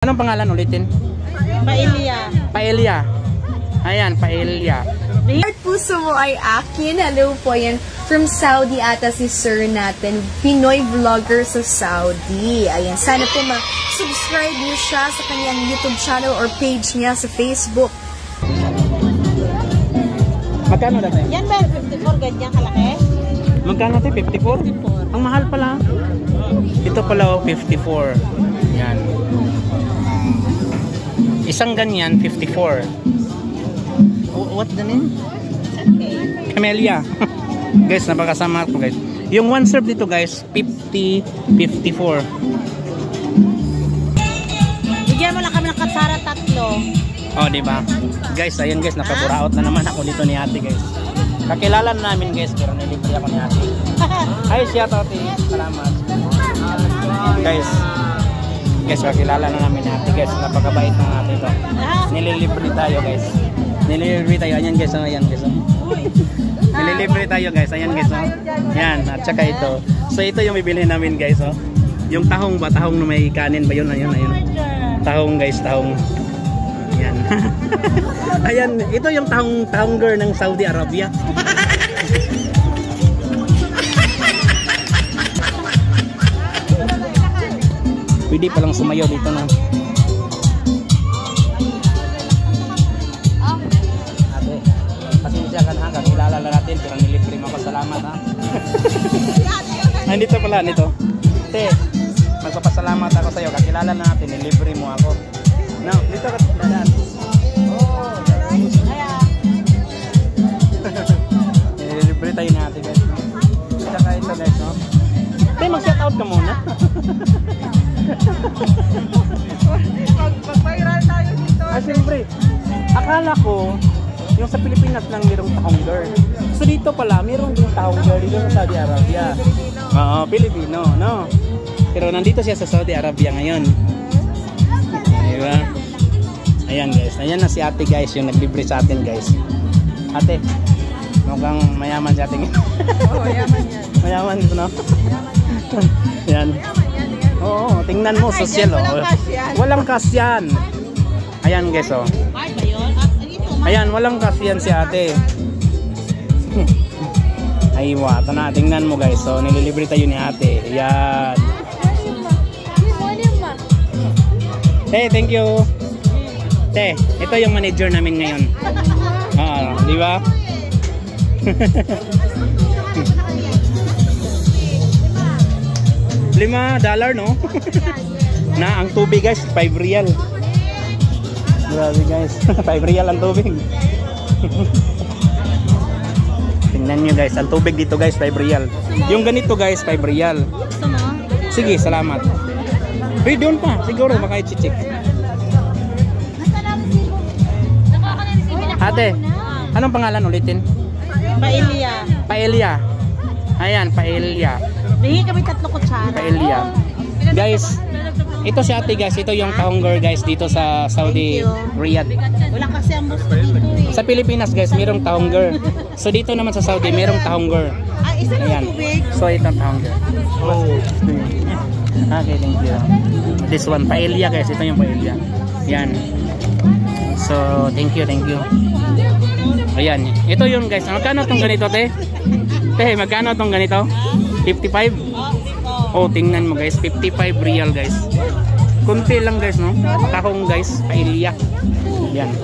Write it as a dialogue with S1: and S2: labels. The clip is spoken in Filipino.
S1: Anong pangalan ulitin?
S2: Paella.
S1: Paella. Ayan, paella.
S3: Heart puso mo ay akin. Hello po, yan. From Saudi ata si sir natin. Pinoy vlogger sa Saudi. Ayan, sana po ma-subscribe niyo siya sa kanyang YouTube channel or page niya sa Facebook.
S1: Magkano dati?
S2: Yan ba 54 ganyan kalaki?
S1: Magkano dati? 54?
S2: 54.
S1: Ang mahal pala. Ito pala 54. Yan. Isang ganyan, 54. What's the name?
S2: Okay.
S1: Camellia. Guys, napakasama ko guys. Yung one serve dito guys, 54.
S2: Bigyan mo lang kami ng katsara tatlo.
S1: Oh, di ba? Guys, ayun guys, napaburaot na naman ako dito ni ate guys. Kakilala na namin guys, pero nilibre ako ni ate. Hi, shout out eh. Salamat. Guys, kakilala na namin ni ate guys. Napakabait ng ate ito. Nililibre tayo guys. Nililibre tayo. Ayan guys, oh. Ayan guys, oh. Nililibre tayo guys. Ayan guys, oh. Yan, at saka ito. So ito yung bibili namin guys, oh. Yung tahong ba? Tahong na may kanin ba yun? Ayun, ayun. Tahong guys, tahong. Yan. Ayan, ito yung tahong girl ng Saudi Arabia. Pwede palang sumayaw dito na. Ate, pasensya ka na, kakilala na natin, pero nilibre mo ako. Salamat ha. Nandito pala, nito. Te, magpapasalamat ako sa'yo, kakilala na natin, nilibre mo ako. No, dito ka dadaan. Oh, nilibre tayo natin guys. Saka ito guys, no? Te, mag-shoutout ka muna.
S2: Mag-viral tayo dito.
S1: Siyempre, akala ko yung sa Pilipinas lang mayroong tahong girl. So dito pala, mayroong din tahong girl dito sa Saudi Arabia. Oo, Pilipino, no? Pero nandito siya sa Saudi Arabia ngayon. Diba? Ayan guys, ayan na si ate guys, yung naglibre sa atin guys. Ate, mukhang mayaman si ate.
S2: Oo, mayaman yan.
S1: Mayaman dito, no? Yan. Oo, tingnan mo, social oh. Walang cash yan. Ayan guys, oh. Ayan, walang cash yan si ate. Aywa, ito na, tingnan mo guys. So, nililibre tayo ni ate. Ayan. Hey, thank you. Te, ito yung manager namin ngayon. Di ba? $5, no? Na ang tubig guys, 5 real. Grabe guys, 5 real ang tubig. Tingnan nyo guys, ang tubig dito guys, 5 real. Yung ganito guys, 5 real. Sige, salamat. Hey, doon pa, siguro makaichichik. Ate, anong pangalan ulitin?
S2: Paella.
S1: Paella. Ayan, paella.
S2: Nahingi kami 3 kutsara.
S1: Paella. Guys, ito si ate guys, ito yung tahong girl guys dito sa Saudi Riyadh.
S2: Wala kasi ang gusto dito eh.
S1: Sa Pilipinas guys, mayroong tahong girl. So dito naman sa Saudi, mayroong tahong girl.
S2: Isa na
S1: Ayan.
S2: tubig.
S1: So ito ang tahong girl. Oh. Okay, thank you. This one, paella guys, ito yung paella. Yan. So, thank you, thank you. Ayan, ito yung guys. Magkano tong ganito, te? Te, magkano tong ganito? 55? Oh, tingnan mo guys, 55 real guys. Kunti lang guys, no? Tahong guys, paella. Yan.